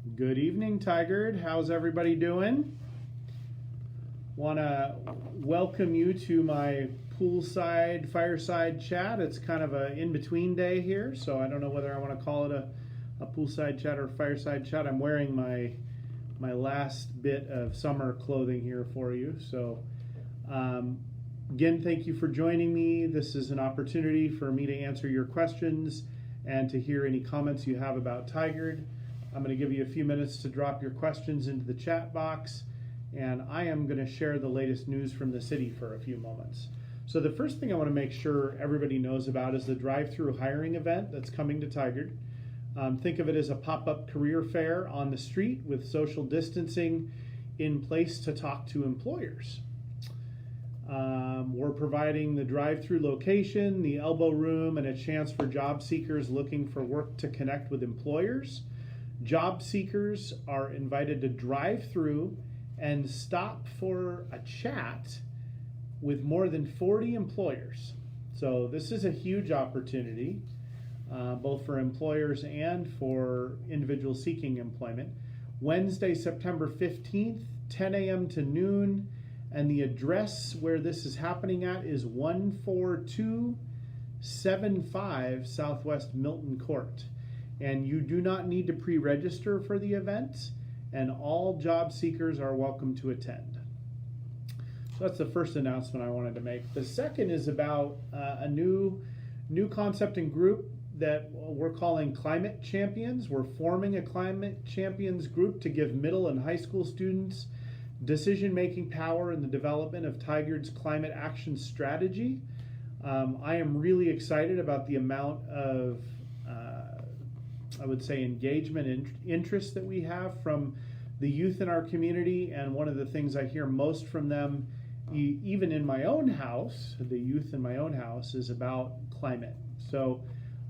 Good evening, Tigard. How's everybody doing? Want to welcome you to my Poolside Fireside chat. It's kind of an in-between day here, so I don't know whether I want to call it a Poolside chat or Fireside chat. I'm wearing my last bit of summer clothing here for you. So again, thank you for joining me. This is an opportunity for me to answer your questions and to hear any comments you have about Tigard. I'm going to give you a few minutes to drop your questions into the chat box, and I am going to share the latest news from the city for a few moments. So the first thing I want to make sure everybody knows about is the drive-through hiring event that's coming to Tigard. Think of it as a pop-up career fair on the street with social distancing in place to talk to employers. We're providing the drive-through location, the elbow room, and a chance for job seekers looking for work to connect with employers. Job seekers are invited to drive through and stop for a chat with more than 40 employers. So this is a huge opportunity, both for employers and for individuals seeking employment. Wednesday, September 15th, 10 a.m. to noon, and the address where this is happening at is 14275 Southwest Milton Court. And you do not need to pre-register for the event, and all job seekers are welcome to attend. So that's the first announcement I wanted to make. The second is about a new concept and group that we're calling Climate Champions. We're forming a Climate Champions group to give middle and high school students decision-making power in the development of Tigard's climate action strategy. I am really excited about the amount of I would say engagement and interest that we have from the youth in our community, and one of the things I hear most from them, even in my own house, the youth in my own house, is about climate. So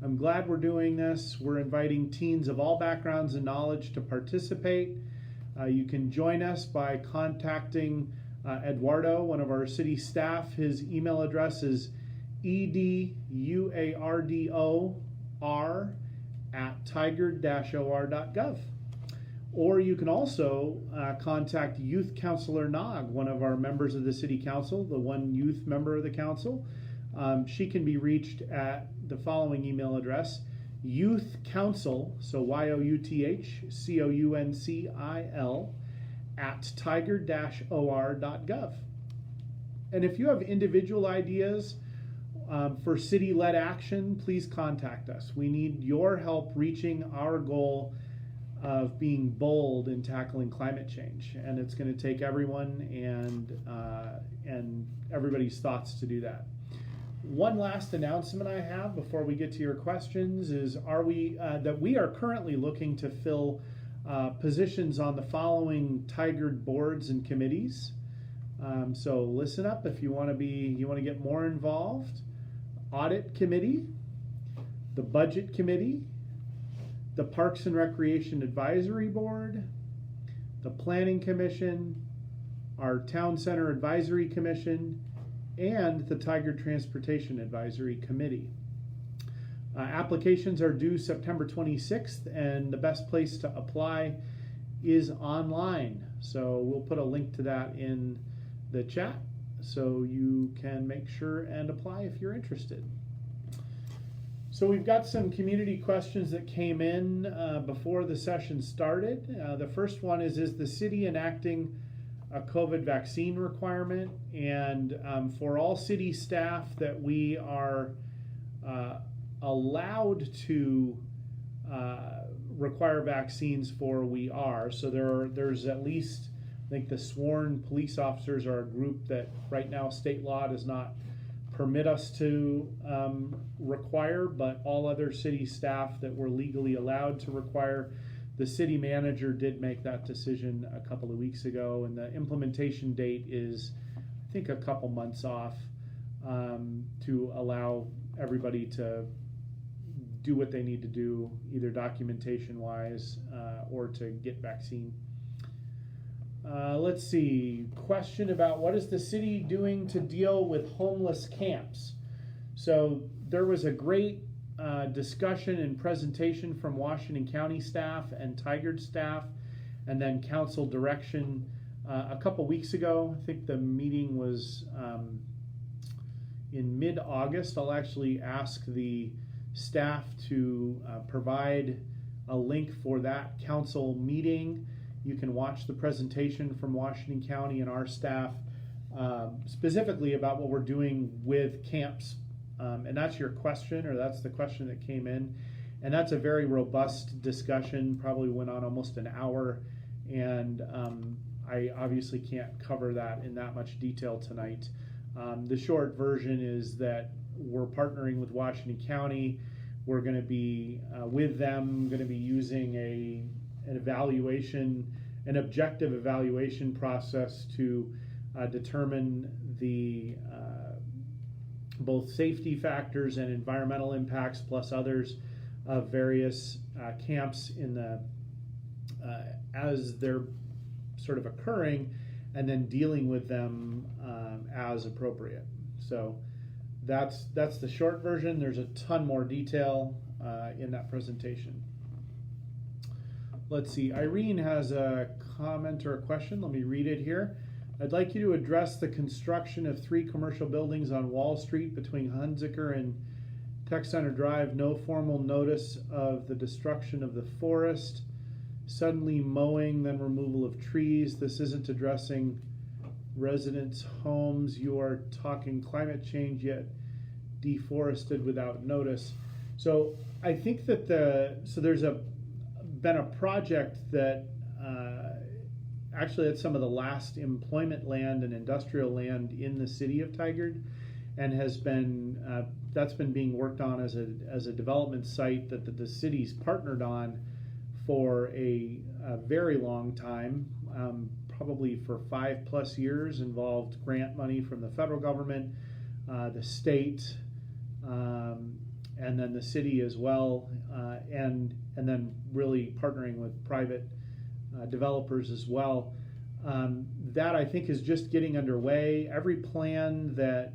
I'm glad we're doing this. We're inviting teens of all backgrounds and knowledge to participate. You can join us by contacting Eduardo, one of our city staff. His email address is eduardor@tigard-or.gov. Or you can also contact Youth Counselor Nog, one of our members of the City Council, the one youth member of the council. She can be reached at the following email address: youthcouncil, so youthcouncil @tigard-or.gov. And if you have individual ideas for city-led action, please contact us. We need your help reaching our goal of being bold in tackling climate change, and it's going to take everyone and everybody's thoughts to do that. One last announcement I have before we get to your questions is we are currently looking to fill positions on the following Tigard boards and committees. So listen up if you want to get more involved. Audit Committee, the Budget Committee, the Parks and Recreation Advisory Board, the Planning Commission, our Town Center Advisory Commission, and the Tigard Transportation Advisory Committee. Applications are due September 26th, and the best place to apply is online. So we'll put a link to that in the chat so you can make sure and apply if you're interested. So we've got some community questions that came in before the session started. The first one is the city enacting a COVID vaccine requirement? And for all city staff that we are allowed to require vaccines for, we are. So there's at least, I think the sworn police officers are a group that right now state law does not permit us to require, but all other city staff that were legally allowed to require. The city manager did make that decision a couple of weeks ago, and the implementation date is, I think, a couple months off to allow everybody to do what they need to do, either documentation-wise or to get vaccine. Let's see, question about what is the city doing to deal with homeless camps? So there was a great discussion and presentation from Washington County staff and Tigard staff, and then council direction a couple weeks ago. I think the meeting was in mid-August. I'll actually ask the staff to provide a link for that council meeting. You can watch the presentation from Washington County and our staff specifically about what we're doing with camps. And that's your question, or that's the question that came in. And that's a very robust discussion, probably went on almost an hour. And I obviously can't cover that in that much detail tonight. The short version is that we're partnering with Washington County. We're going to be with them, going to be using an evaluation, an objective evaluation process to determine the both safety factors and environmental impacts, plus others, of various camps in the as they're sort of occurring, and then dealing with them as appropriate. So that's the short version. There's a ton more detail in that presentation. Let's see, Irene has a comment or a question. Let me read it here. I'd like you to address the construction of 3 commercial buildings on Wall Street between Hunziker and Tech Center Drive. No formal notice of the destruction of the forest. Suddenly mowing, then removal of trees. This isn't addressing residents' homes. You are talking climate change, yet deforested without notice. So I think that there's been a project that actually it's some of the last employment land and industrial land in the city of Tigard, and has been that's been being worked on as a development site that the city's partnered on for a very long time, probably for 5+ years. Involved grant money from the federal government, the state, and then the city as well, and then really partnering with private developers as well. That I think is just getting underway. Every plan that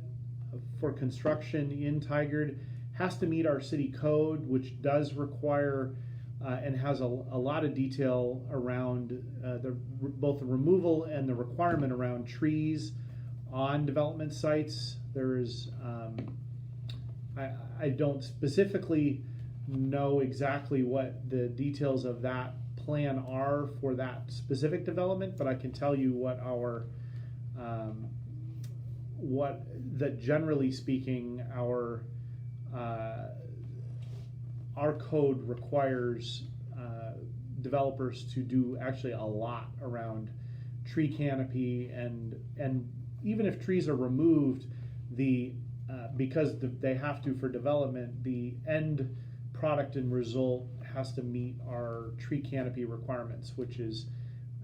for construction in Tigard has to meet our city code, which does require and has a lot of detail around both the removal and the requirement around trees on development sites. There's I don't specifically know exactly what the details of that plan are for that specific development, but I can tell you what generally speaking our code requires developers to do actually a lot around tree canopy, and even if trees are removed, because they have to for development, the end product and result has to meet our tree canopy requirements, which is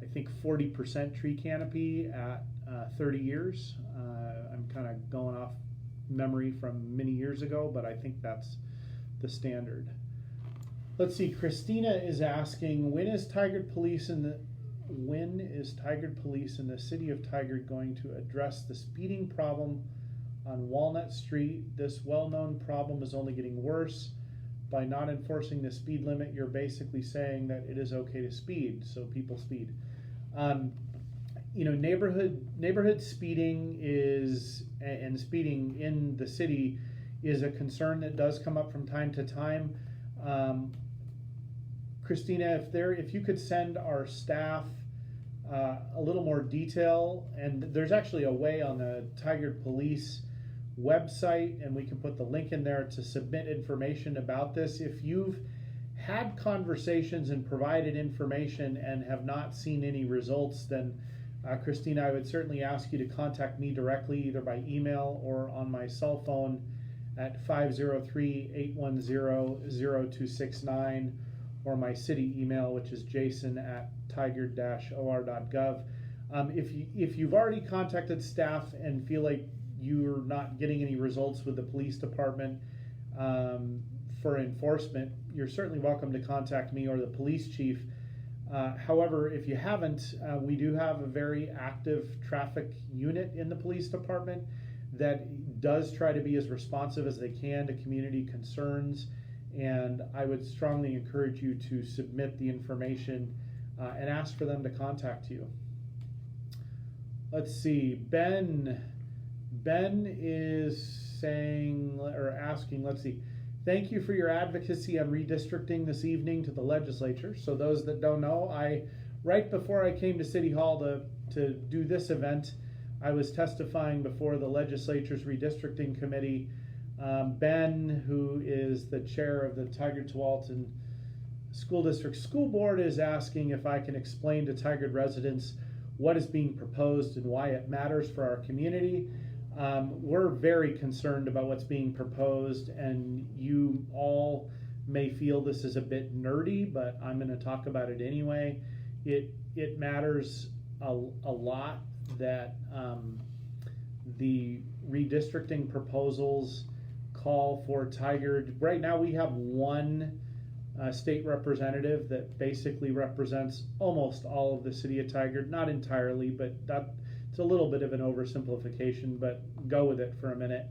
I think 40% tree canopy at 30 years. I'm kind of going off memory from many years ago, but I think that's the standard. Let's see, Christina is asking, when is Tigard Police in the city of Tigard going to address the speeding problem on Walnut Street? This well-known problem is only getting worse. By not enforcing the speed limit, you're basically saying that it is okay to speed, so people speed. Neighborhood speeding and speeding in the city is a concern that does come up from time to time. Christina, if you could send our staff a little more detail, and there's actually a way on the Tigard Police website, and we can put the link in there to submit information about this. If you've had conversations and provided information and have not seen any results, then Christina, I would certainly ask you to contact me directly, either by email or on my cell phone at 503-810-0269, or my city email, which is jason@tigard-or.gov. If you've already contacted staff and feel like you're not getting any results with the police department for enforcement, you're certainly welcome to contact me or the police chief. However, if you haven't, we do have a very active traffic unit in the police department that does try to be as responsive as they can to community concerns And I would strongly encourage you to submit the information and ask for them to contact you. Let's see, Ben is saying or asking, let's see, thank you for your advocacy on redistricting this evening to the legislature. So those that don't know, right before I came to City Hall to do this event, I was testifying before the legislature's redistricting committee. Ben, who is the chair of the Tigard-Tualatin School District School Board, is asking if I can explain to Tigard residents what is being proposed and why it matters for our community. We're very concerned about what's being proposed, and you all may feel this is a bit nerdy, but I'm going to talk about it anyway. It matters a lot that the redistricting proposals call for Tigard. Right now we have one state representative that basically represents almost all of the city of Tigard, not entirely, but it's a little bit of an oversimplification, but go with it for a minute.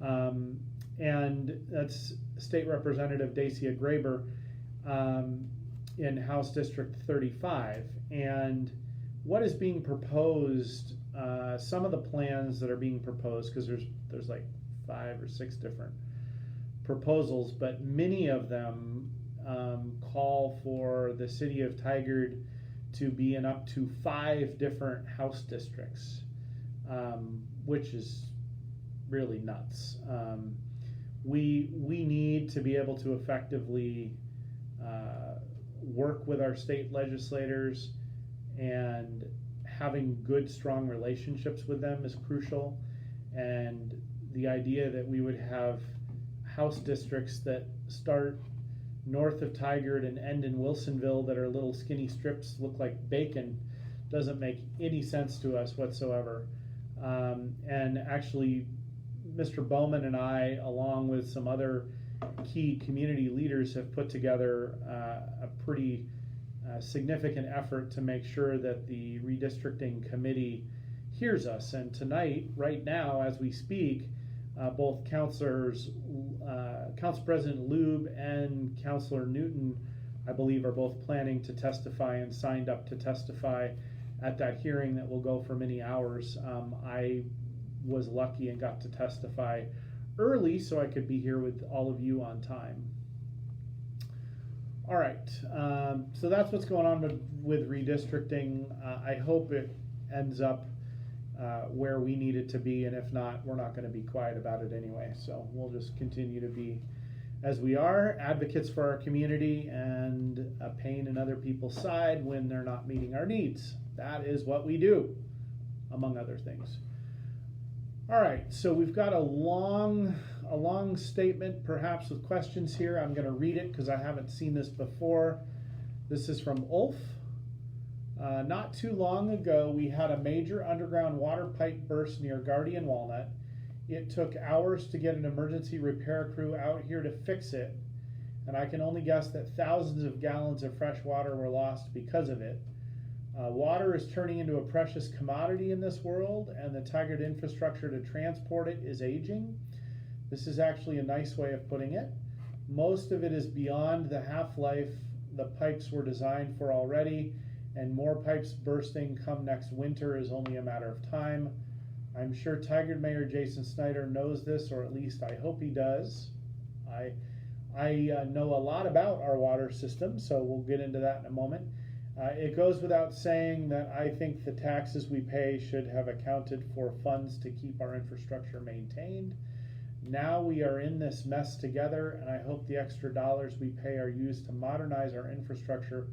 And that's State Representative Dacia Graber in House District 35. And what is being proposed, some of the plans that are being proposed, because there's like 5 or 6 different proposals, but many of them call for the city of Tigard to be in up to 5 different house districts, which is really nuts. We need to be able to effectively work with our state legislators, and having good, strong relationships with them is crucial. And the idea that we would have house districts that start north of Tigard and end in Wilsonville that are little skinny strips look like bacon doesn't make any sense to us whatsoever. And actually, Mr. Bowman and I, along with some other key community leaders, have put together a pretty significant effort to make sure that the redistricting committee hears us. And tonight, right now, as we speak, both Council President Lube and Councilor Newton, I believe, are both planning to testify and signed up to testify at that hearing that will go for many hours. I was lucky and got to testify early so I could be here with all of you on time. All right, so that's what's going on with redistricting. I hope it ends up where we need it to be, and if not, we're not going to be quiet about it anyway. So we'll just continue to be as we are, advocates for our community and a pain in other people's side when they're not meeting our needs. That is what we do, among other things. All right, so we've got a long statement, perhaps with questions here. I'm going to read it because I haven't seen this before. This is from Ulf. Not too long ago, we had a major underground water pipe burst near Guardian Walnut. It took hours to get an emergency repair crew out here to fix it, and I can only guess that thousands of gallons of fresh water were lost because of it. Water is turning into a precious commodity in this world, and the Tigard infrastructure to transport it is aging. This is actually a nice way of putting it. Most of it is beyond the half-life the pipes were designed for already, and more pipes bursting come next winter is only a matter of time. I'm sure Tigard Mayor Jason Snider knows this, or at least I hope he does. I know a lot about our water system, so we'll get into that in a moment. It goes without saying that I think the taxes we pay should have accounted for funds to keep our infrastructure maintained. Now we are in this mess together, and I hope the extra dollars we pay are used to modernize our infrastructure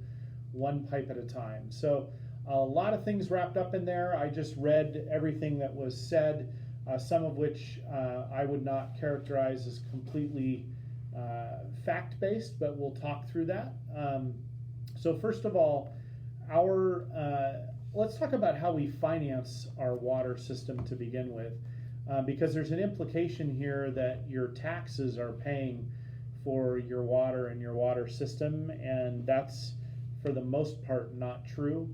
one pipe at a time. So a lot of things wrapped up in there. I just read everything that was said, some of which I would not characterize as completely fact-based, but we'll talk through that. So first of all, let's talk about how we finance our water system to begin with, because there's an implication here that your taxes are paying for your water and your water system, and that's for the most part not true.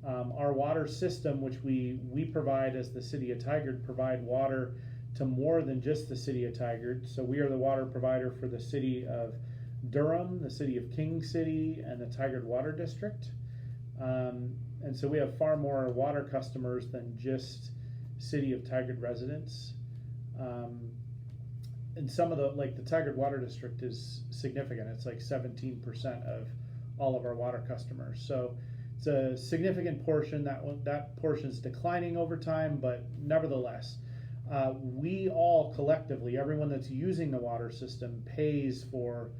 Our water system, which we provide as the City of Tigard, provide water to more than just the City of Tigard. So we are the water provider for the city of Durham, the city of King City, and the Tigard Water District. And so we have far more water customers than just city of Tigard residents. And some of the Tigard Water District is significant. It's like 17% of all of our water customers. So it's a significant portion. That portion's declining over time, but nevertheless, we all collectively, everyone that's using the water system, pays for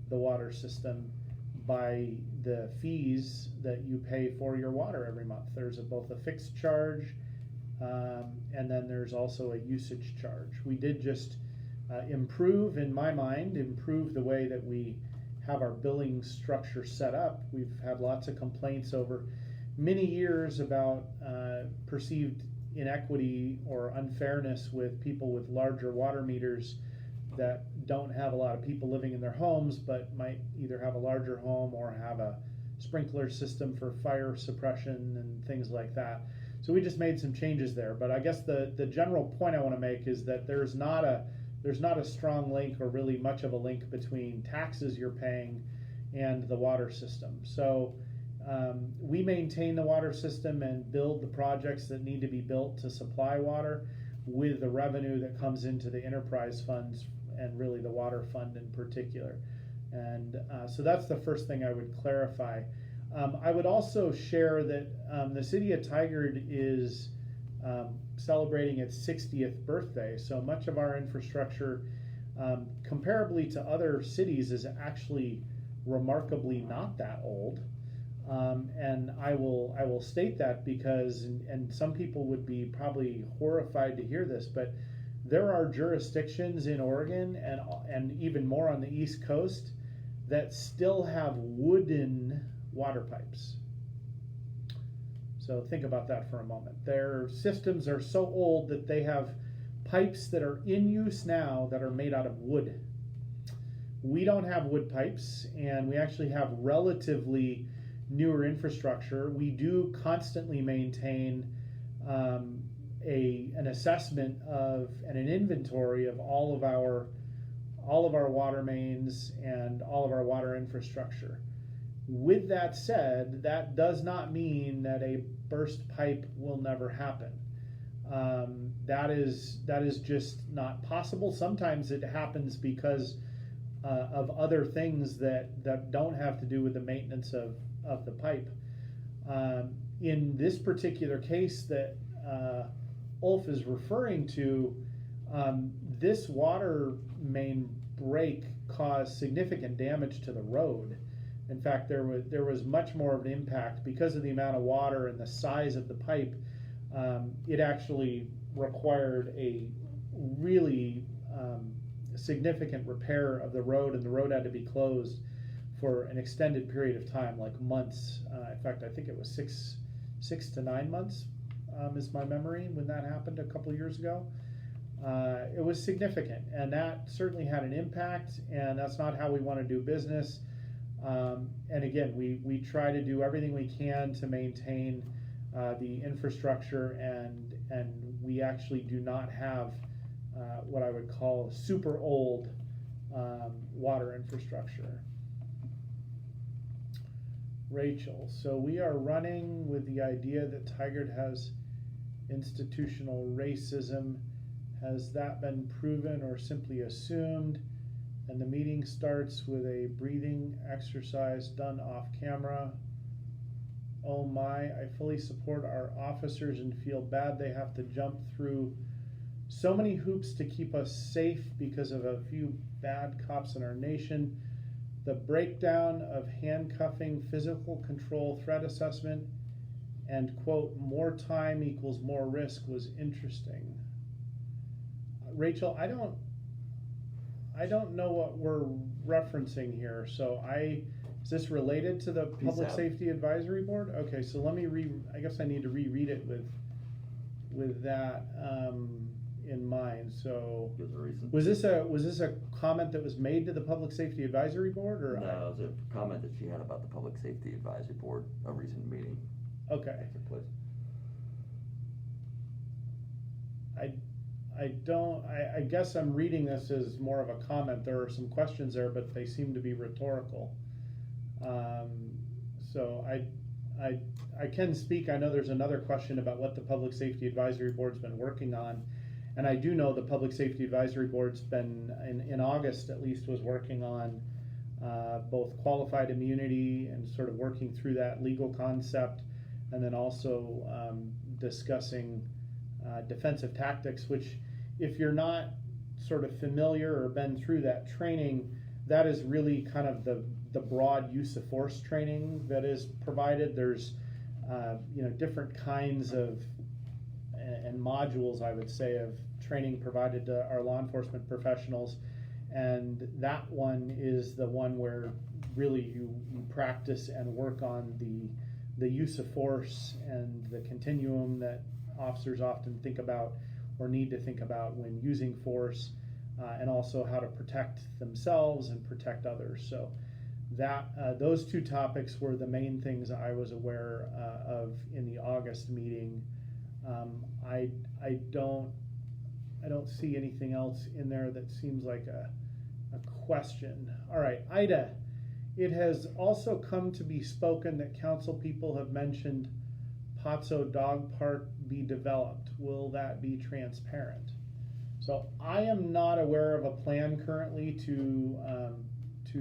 the water system by the fees that you pay for your water every month. There's both a fixed charge and then there's also a usage charge. We did just improve, in my mind, the way that we have our billing structure set up. We've had lots of complaints over many years about perceived inequity or unfairness with people with larger water meters that don't have a lot of people living in their homes, but might either have a larger home or have a sprinkler system for fire suppression and things like that. So we just made some changes there. But I guess the general point I want to make is that there's not a strong link or really much of a link between taxes you're paying and the water system. So we maintain the water system and build the projects that need to be built to supply water with the revenue that comes into the enterprise funds and really the water fund in particular. And so that's the first thing I would clarify. I would also share that the city of Tigard is celebrating its 60th birthday. So much of our infrastructure, comparably to other cities, is actually remarkably not that old. And I will state that because, and some people would be probably horrified to hear this, but there are jurisdictions in Oregon and even more on the East Coast that still have wooden water pipes. So think about that for a moment. Their systems are so old that they have pipes that are in use now that are made out of wood. We don't have wood pipes, and we actually have relatively newer infrastructure. We do constantly maintain an assessment of and an inventory of all of our water mains and all of our water infrastructure. With that said, that does not mean that a burst pipe will never happen. That is just not possible. Sometimes it happens because of other things that don't have to do with the maintenance of the pipe. In this particular case that Ulf is referring to, this water main break caused significant damage to the road. In fact, there was much more of an impact because of the amount of water and the size of the pipe. It actually required a really significant repair of the road, and the road had to be closed for an extended period of time, like months. In fact, I think it was six to 9 months is my memory when that happened a couple years ago. It was significant, and that certainly had an impact, and that's not how we want to do business. And again, we try to do everything we can to maintain the infrastructure, and we actually do not have what I would call super old water infrastructure. Rachel, so we are running with the idea that Tigard has institutional racism. Has that been proven or simply assumed? And the meeting starts with a breathing exercise done off camera. Oh my, I fully support our officers and feel bad they have to jump through so many hoops to keep us safe because of a few bad cops in our nation. The breakdown of handcuffing, physical control, threat assessment, and quote, more time equals more risk was interesting. Rachel, I don't know what we're referencing here. So is this related to the Public Safety Advisory Board? Okay, so let me I guess I need to reread it with that in mind. So was this a comment that was made to the Public Safety Advisory Board, or no? It was a comment that she had about the Public Safety Advisory Board, a recent meeting. Okay. That took place. I guess I'm reading this as more of a comment. There are some questions there, but they seem to be rhetorical. So I can speak. I know there's another question about what the Public Safety Advisory Board's been working on. And I do know the Public Safety Advisory Board's been, in August at least, was working on both qualified immunity and sort of working through that legal concept, and then also discussing defensive tactics, which if you're not sort of familiar or been through that training, that is really kind of the broad use of force training that is provided. There's different kinds of and modules, I would say, of training provided to our law enforcement professionals, and that one is the one where really you practice and work on the use of force and the continuum that officers often think about or need to think about when using force, and also how to protect themselves and protect others. So that those two topics were the main things I was aware of in the August meeting. I don't see anything else in there that seems like a question. All right, Ida, it has also come to be spoken that council people have mentioned Pozzo Dog Park be developed. Will that be transparent? So I am not aware of a plan currently to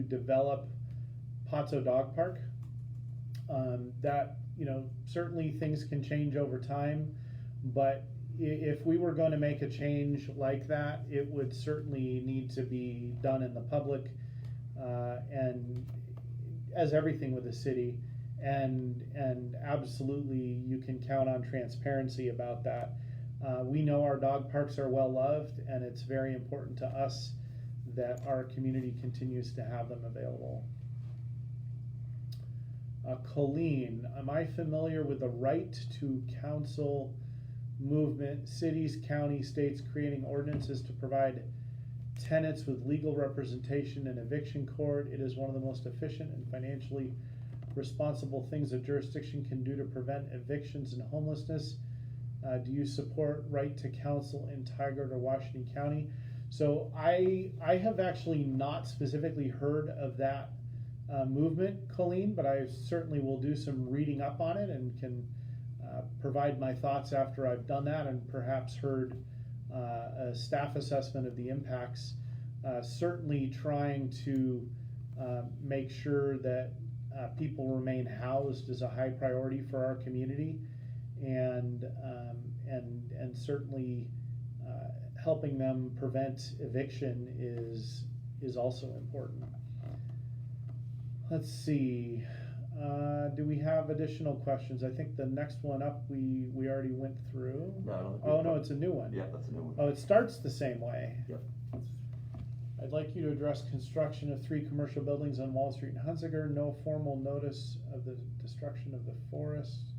develop Pozzo Dog Park. That, certainly things can change over time, but if we were going to make a change like that, it would certainly need to be done in the public, and as everything with the city, and absolutely you can count on transparency about that. We know our dog parks are well loved, and it's very important to us that our community continues to have them available. Colleen, am I familiar with the right to counsel movement, cities, counties, states creating ordinances to provide tenants with legal representation in eviction court? It is one of the most efficient and financially responsible things a jurisdiction can do to prevent evictions and homelessness. Do you support right to counsel in Tigard or Washington County? So I have actually not specifically heard of that movement, Colleen, but I certainly will do some reading up on it and can provide my thoughts after I've done that and perhaps heard a staff assessment of the impacts. Certainly trying to make sure that people remain housed is a high priority for our community, and certainly helping them prevent eviction is also important. Let's see. Do we have additional questions? I think the next one up we already went through. No, I don't think Oh no, it's a new one. Yeah, that's a new one. Oh, it starts the same way. Yep. I'd like you to address construction of 3 commercial buildings on Wall Street in Hunziker. No formal notice of the destruction of the forest.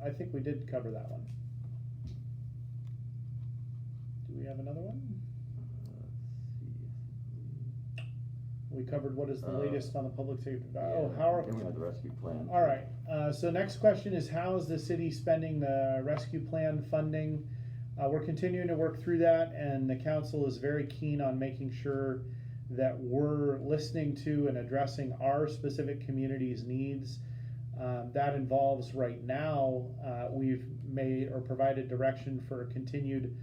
I think we did cover that one. Do we have another one? We covered what is the latest on the public safety. How are we have the rescue plan. All right. So next question is, how is the city spending the rescue plan funding? We're continuing to work through that, and the council is very keen on making sure that we're listening to and addressing our specific community's needs. That involves right now, we've made or provided direction for continued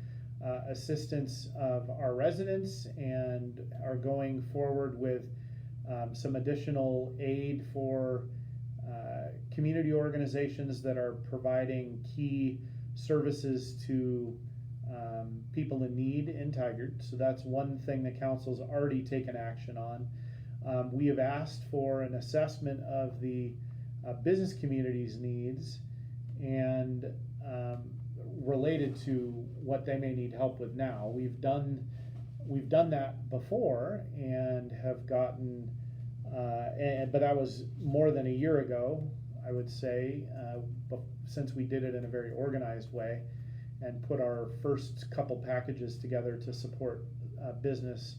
assistance of our residents, and are going forward with some additional aid for community organizations that are providing key services to people in need in Tigard. So that's one thing the council's already taken action on. We have asked for an assessment of the business community's needs and related to what they may need help with now. We've done that before and have gotten, but that was more than a year ago, I would say, since we did it in a very organized way and put our first couple packages together to support business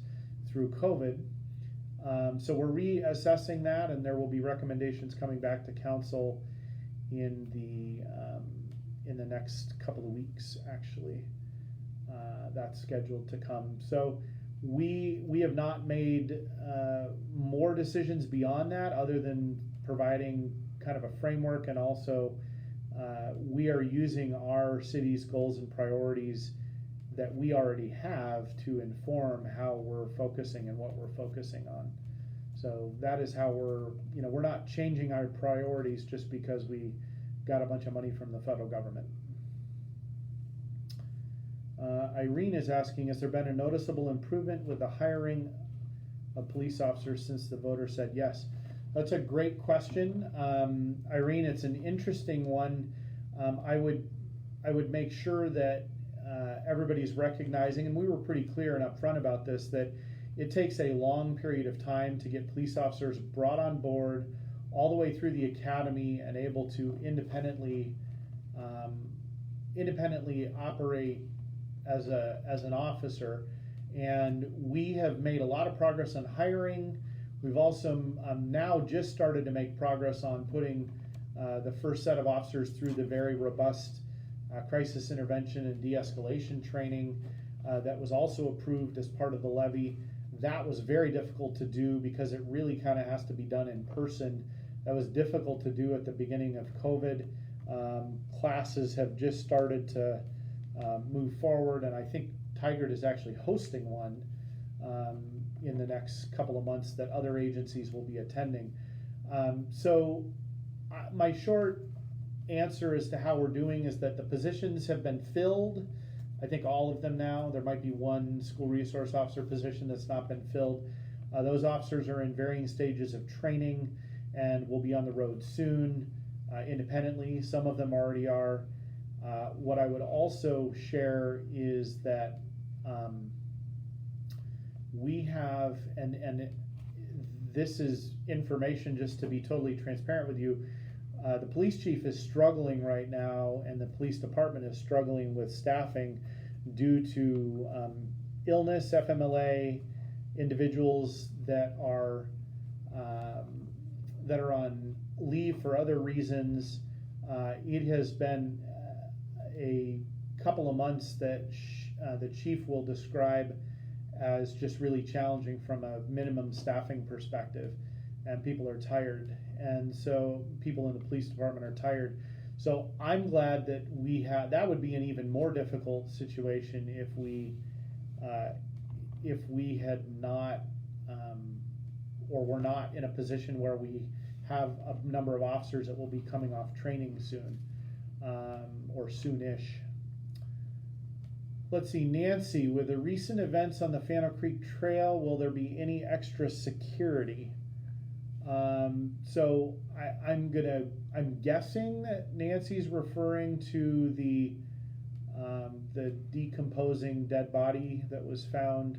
through COVID. So we're reassessing that, and there will be recommendations coming back to council in the next couple of weeks, actually. that's scheduled to come. So we have not made more decisions beyond that, other than providing kind of a framework, and also we are using our city's goals and priorities that we already have to inform how we're focusing and what we're focusing on. So that is how we're not changing our priorities just because we got a bunch of money from the federal government. Irene is asking, has there been a noticeable improvement with the hiring of police officers since the voters said yes? That's a great question. Irene, it's an interesting one. I would make sure that everybody's recognizing, and we were pretty clear and upfront about this, that it takes a long period of time to get police officers brought on board all the way through the academy and able to independently operate as an officer. And we have made a lot of progress on hiring. We've also now just started to make progress on putting the first set of officers through the very robust crisis intervention and de-escalation training that was also approved as part of the levy. That was very difficult to do because it really kind of has to be done in person. That was difficult to do at the beginning of COVID. Classes have just started to move forward, and I think Tigard is actually hosting one in the next couple of months that other agencies will be attending. So my short answer as to how we're doing is that the positions have been filled. I think all of them now. There might be one school resource officer position that's not been filled. Those officers are in varying stages of training and will be on the road soon independently. Some of them already are. What I would also share is that we have, and this is information just to be totally transparent with you, the police chief is struggling right now, and the police department is struggling with staffing due to illness, FMLA, individuals that are on leave for other reasons. It has been a couple of months that the chief will describe as just really challenging from a minimum staffing perspective, and people are tired, and so people in the police department are tired. So I'm glad that that would be an even more difficult situation if we had not or were not in a position where we have a number of officers that will be coming off training soon or soonish. Let's see, Nancy, with the recent events on the Fano Creek Trail, will there be any extra security? So I'm guessing that Nancy's referring to the decomposing dead body that was found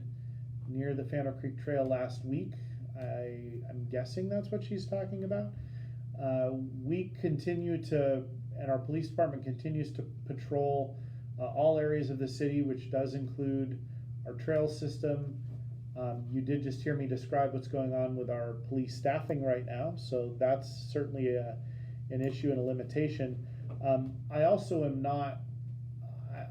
near the Fano Creek Trail last week. I'm guessing that's what she's talking about. We continue to, and our police department continues to patrol all areas of the city, which does include our trail system. You did just hear me describe what's going on with our police staffing right now, so that's certainly an issue and a limitation. I also am not,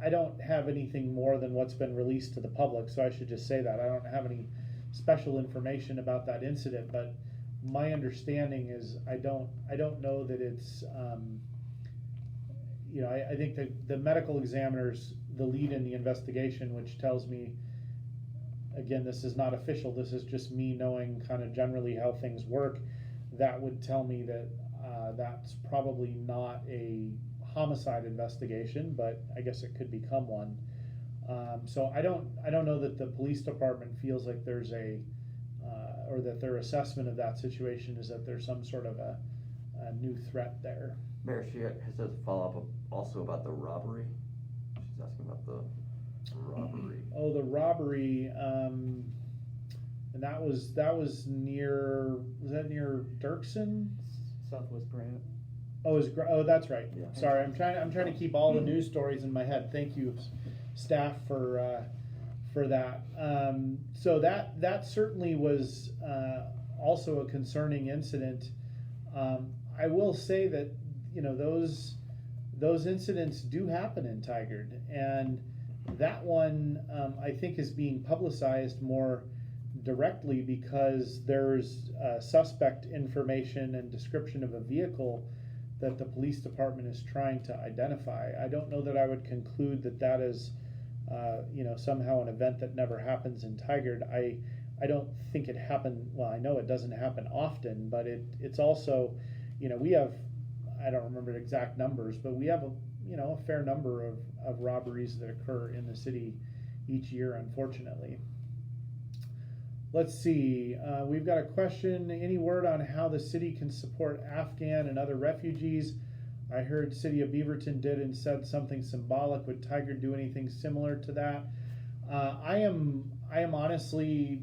I don't have anything more than what's been released to the public, so I should just say that. I don't have any special information about that incident, but my understanding is I don't know that it's, I think that the medical examiner's the lead in the investigation, which tells me, again, this is not official, this is just me knowing kind of generally how things work. That would tell me that that's probably not a homicide investigation, but I guess it could become one. So I don't know that the police department feels like there's or that their assessment of that situation is that there's some sort of a new threat there. Mayor, she has a follow-up also about the robbery. She's asking about the robbery. Oh, the robbery, and that was near, was that near Dirksen? Southwest Brant. Oh, that's right. Yeah. Sorry, I'm trying to keep all the news stories in my head. Thank you, staff, for that. So that certainly was also a concerning incident. I will say that those incidents do happen in Tigard, and that one, I think, is being publicized more directly because there's suspect information and description of a vehicle that the police department is trying to identify. I don't know that I would conclude that that is, somehow an event that never happens in Tigard. I don't think it happened. Well, I know it doesn't happen often, but it's also, we have, I don't remember the exact numbers, but we have a fair number of robberies that occur in the city each year, unfortunately. Let's see, we've got a question. Any word on how the city can support Afghan and other refugees? I heard City of Beaverton did and said something symbolic. Would Tigard do anything similar to that? I am honestly,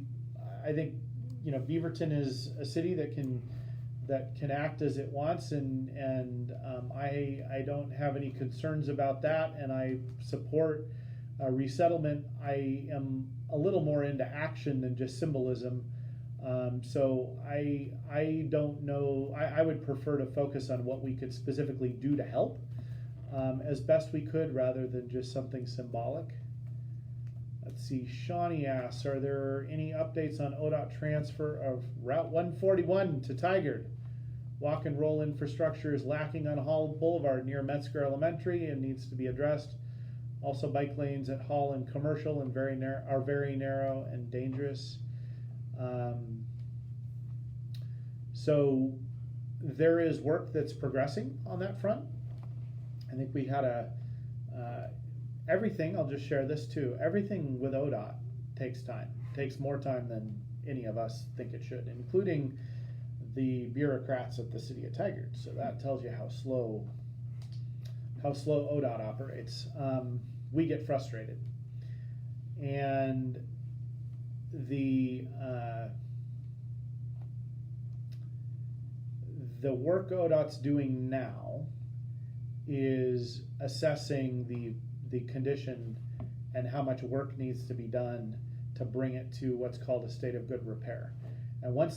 I think, Beaverton is a city that can act as it wants, and I don't have any concerns about that, and I support resettlement. I am a little more into action than just symbolism, so I don't know. I would prefer to focus on what we could specifically do to help as best we could, rather than just something symbolic. Let's see, Shawnee asks, are there any updates on ODOT transfer of Route 141 to Tigard? Walk and roll infrastructure is lacking on Hall Boulevard near Metzger Elementary and needs to be addressed. Also, bike lanes at Hall and Commercial and are very narrow and dangerous. So there is work that's progressing on that front. I think we had everything, I'll just share this too, everything with ODOT takes time. Takes more time than any of us think it should, including the bureaucrats at the city of Tigard. So that tells you how slow ODOT operates. We get frustrated, and the work ODOT's doing now is assessing the condition and how much work needs to be done to bring it to what's called a state of good repair. And once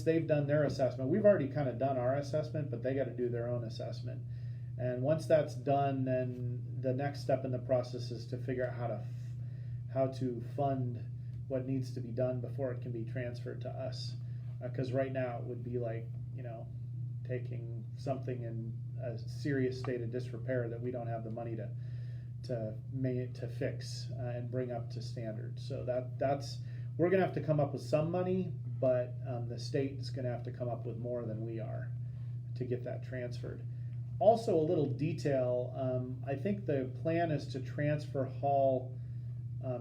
they've done their assessment, we've already kind of done our assessment, but they got to do their own assessment. And once that's done, then the next step in the process is to figure out how to fund what needs to be done before it can be transferred to us. Because right now it would be like, taking something in a serious state of disrepair that we don't have the money to fix and bring up to standard. So that's we're gonna have to come up with some money, but the state is gonna have to come up with more than we are to get that transferred. Also, a little detail, I think the plan is to transfer Hall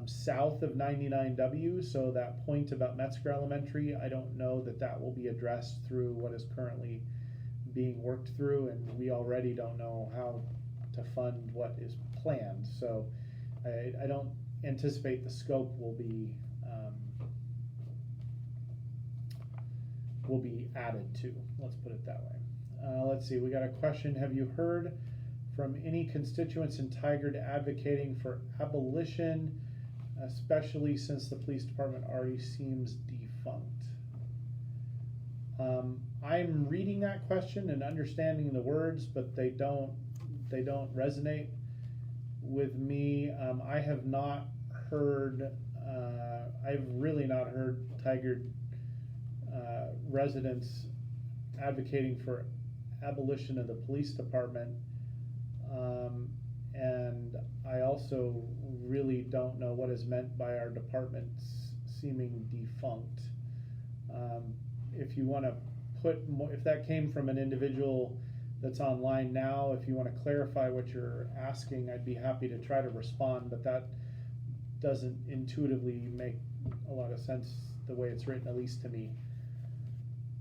south of 99W, so that point about Metzger Elementary, I don't know that will be addressed through what is currently being worked through, and we already don't know how to fund what is planned. So I don't anticipate the scope will be added to. Let's put it that way. Let's see, we got a question. Have you heard from any constituents in Tigard advocating for abolition, especially since the police department already seems defunct? I'm reading that question and understanding the words, but they don't resonate with me. I have not heard, I've really not heard Tigard residents advocating for abolition of the police department, and I also really don't know what is meant by our department seeming defunct. If you want to put more, if that came from an individual that's online now, if you want to clarify what you're asking, I'd be happy to try to respond, but that doesn't intuitively make a lot of sense the way it's written, at least to me.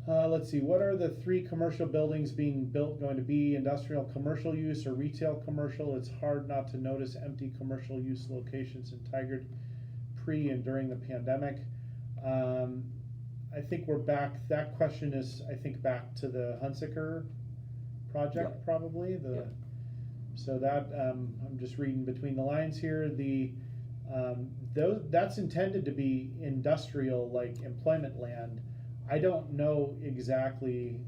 Let's see, what are the 3 commercial buildings being built going to be? Industrial commercial use or retail commercial? It's hard not to notice empty commercial use locations in Tigard pre and during the pandemic. I think we're back, that question is, I think, back to the Hunsaker project, yeah. Probably. Yeah. So that, I'm just reading between the lines here, that's intended to be industrial, like employment land. I don't know exactly,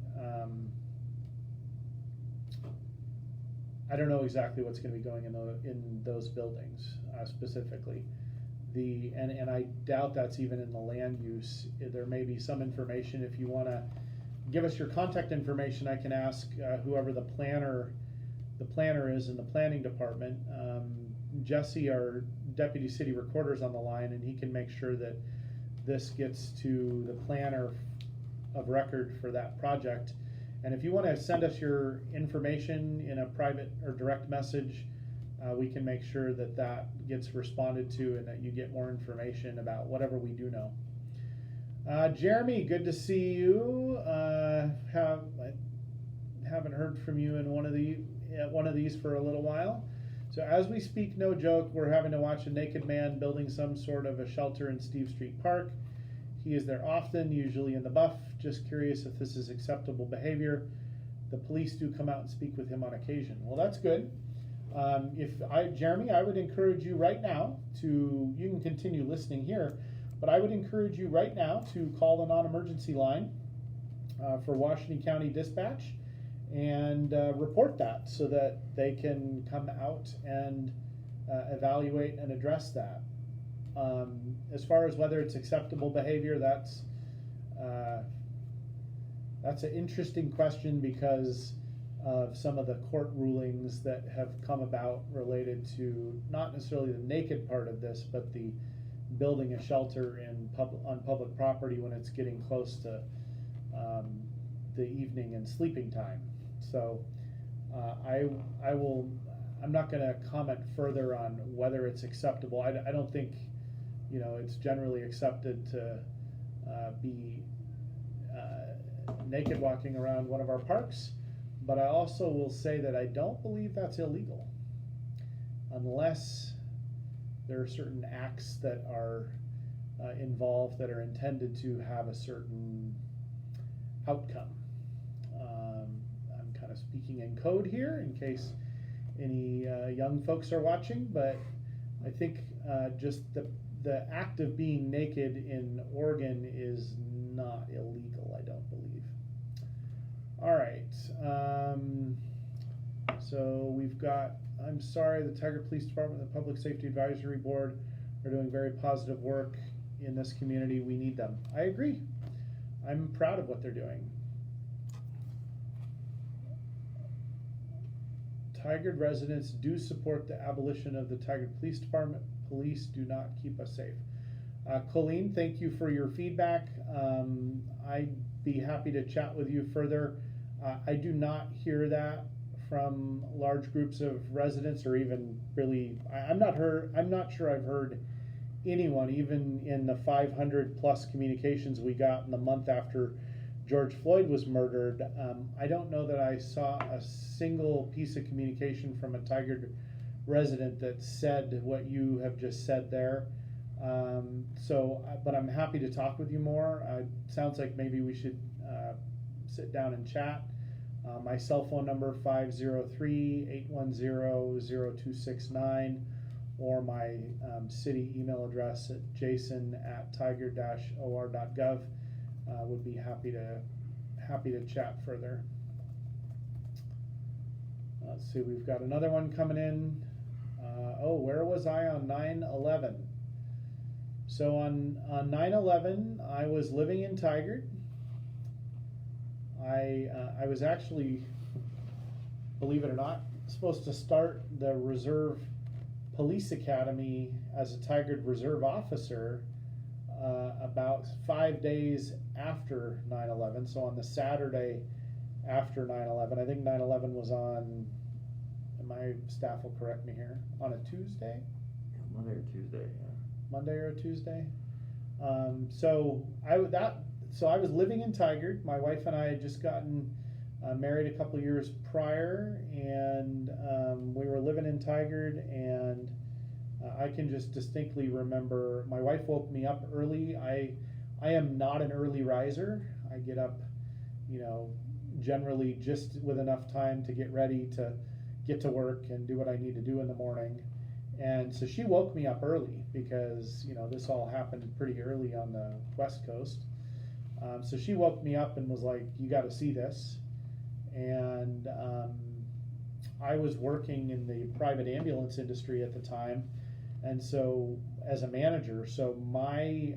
I don't know exactly what's going to be going in those buildings specifically. And I doubt that's even in the land use. There may be some information. If you want to give us your contact information, I can ask whoever the planner is in the planning department. Jesse, our deputy city recorder, is on the line, and he can make sure that this gets to the planner of record for that project. And if you want to send us your information in a private or direct message, we can make sure that that gets responded to and that you get more information about whatever we do know. Jeremy, good to see you. I haven't heard from you in one of these for a little while. So as we speak, no joke, we're having to watch a naked man building some sort of a shelter in Steve Street Park. He is there often, usually in the buff. Just curious if this is acceptable behavior. The police do come out and speak with him on occasion. Well, that's good. Jeremy, I would encourage you right now you can continue listening here, but I would encourage you right now to call the non-emergency line for Washington County Dispatch and report that so that they can come out and evaluate and address that. As far as whether it's acceptable behavior, that's an interesting question because of some of the court rulings that have come about related to not necessarily the naked part of this, but the building a shelter on public property when it's getting close to the evening and sleeping time. So I'm not going to comment further on whether it's acceptable. I don't think it's generally accepted to be naked walking around one of our parks, but I also will say that I don't believe that's illegal unless there are certain acts that are involved that are intended to have a certain outcome. I'm kind of speaking in code here in case any young folks are watching, but I think just the act of being naked in Oregon is not illegal, I don't believe. All right. So we've got, I'm sorry, the Tigard Police Department and the Public Safety Advisory Board are doing very positive work in this community. We need them. I agree. I'm proud of what they're doing. Tigard residents do support the abolition of the Tigard Police Department. Police do not keep us safe. Colleen, thank you for your feedback. I'd be happy to chat with you further. I do not hear that from large groups of residents, or even really, I'm not sure I've heard anyone, even in the 500 plus communications we got in the month after George Floyd was murdered. I don't know that I saw a single piece of communication from a Tigard resident that said what you have just said there. But I'm happy to talk with you more. Sounds like maybe we should sit down and chat. My cell phone number 503-810-0269, or my city email address at jason@tigard-or.gov. Would be happy to chat further. Let's see, we've got another one coming in. Where was I on 9/11? So on 9/11, I was living in Tigard. I was actually, believe it or not, supposed to start the Reserve Police Academy as a Tigard Reserve officer about 5 days after 9/11. So on the Saturday after 9/11, I think 9/11 was on, and my staff will correct me here, on a Tuesday? Monday or Tuesday, yeah. Monday or Tuesday. So I was living in Tigard. My wife and I had just gotten married a couple years prior, and we were living in Tigard, and I can just distinctly remember my wife woke me up early. I am not an early riser. I get up, generally just with enough time to get ready to get to work and do what I need to do in the morning. And so she woke me up early because, this all happened pretty early on the West Coast. So she woke me up and was like, "You got to see this." And I was working in the private ambulance industry at the time, and so as a manager, so my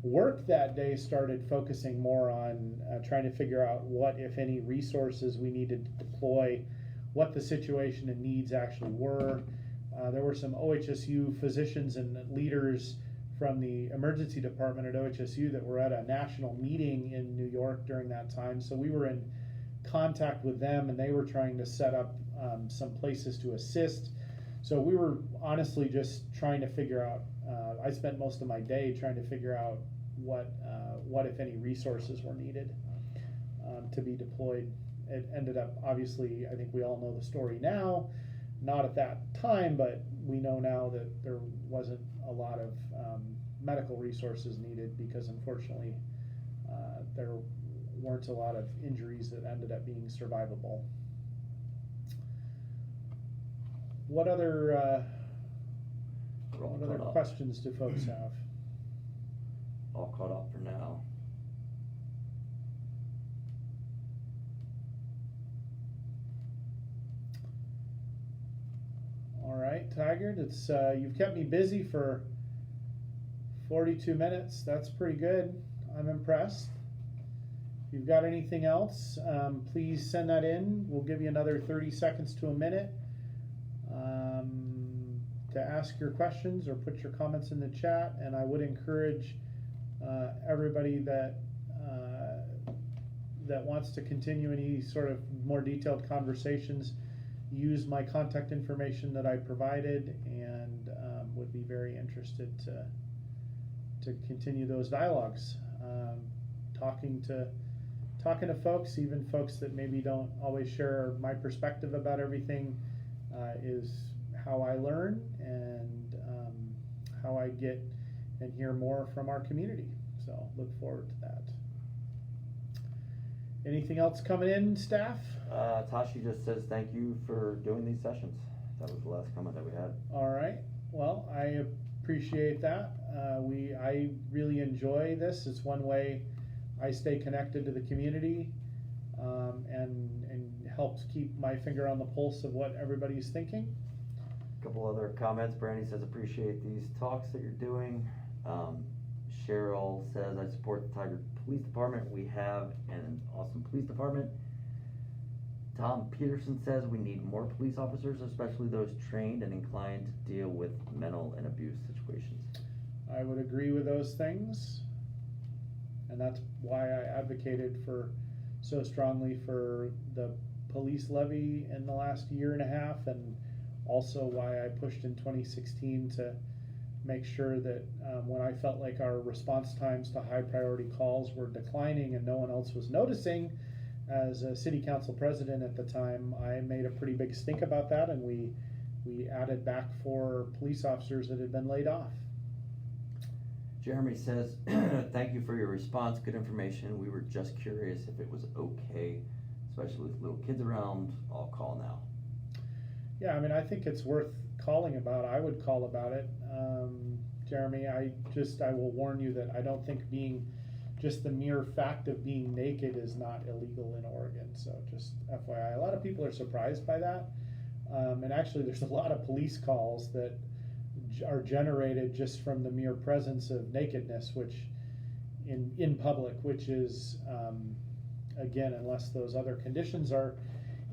work that day started focusing more on trying to figure out what, if any, resources we needed to deploy, what the situation and needs actually were. There were some OHSU physicians and leaders from the emergency department at OHSU that were at a national meeting in New York during that time. So we were in contact with them, and they were trying to set up some places to assist. So we were honestly just trying to figure out, I spent most of my day trying to figure out what if any, resources were needed to be deployed. It ended up, obviously, I think we all know the story now, not at that time, but we know now that there wasn't a lot of medical resources needed because unfortunately there weren't a lot of injuries that ended up being survivable. What other questions do folks have? All caught up for now. All right, Tigard, it's you've kept me busy for 42 minutes. That's pretty good. I'm impressed. If you've got anything else, please send that in. We'll give you another 30 seconds to a minute to ask your questions or put your comments in the chat. And I would encourage everybody that wants to continue any sort of more detailed conversations, use my contact information that I provided, and would be very interested to continue those dialogues. Talking to folks, even folks that maybe don't always share my perspective about everything, is how I learn and how I get and hear more from our community. So look forward to that. Anything else coming in, staff? Tashi just says thank you for doing these sessions. That was the last comment that we had. All right. Well, I appreciate that. I really enjoy this. It's one way I stay connected to the community and helps keep my finger on the pulse of what everybody's thinking. A couple other comments. Brandy says appreciate these talks that you're doing. Cheryl says I support the Tigard Police Department. We have an awesome police department. Tom Peterson says we need more police officers, especially those trained and inclined to deal with mental and abuse situations. I would agree with those things, and that's why I advocated so strongly for the police levy in the last year and a half, and also why I pushed in 2016 to make sure that when I felt like our response times to high priority calls were declining and no one else was noticing, as a city council president at the time, I made a pretty big stink about that, and we added back 4 police officers that had been laid off. Jeremy says, thank you for your response, good information. We were just curious if it was okay, especially with little kids around. I'll call now. Yeah, I mean, I think it's worth calling about. I would call about it. Jeremy, I will warn you that I don't think just the mere fact of being naked is not illegal in Oregon. So just FYI, a lot of people are surprised by that. And actually there's a lot of police calls that are generated just from the mere presence of nakedness, which in public, which is, again, unless those other conditions are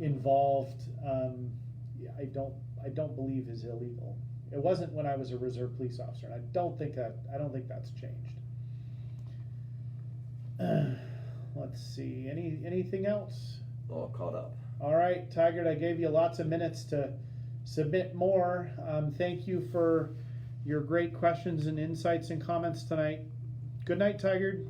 involved, I don't believe is illegal. It wasn't when I was a reserve police officer, and I don't think that's changed. Let's see. Anything else? All caught up. All right, Tigard, I gave you lots of minutes to submit more. Thank you for your great questions and insights and comments tonight. Good night, Tigard.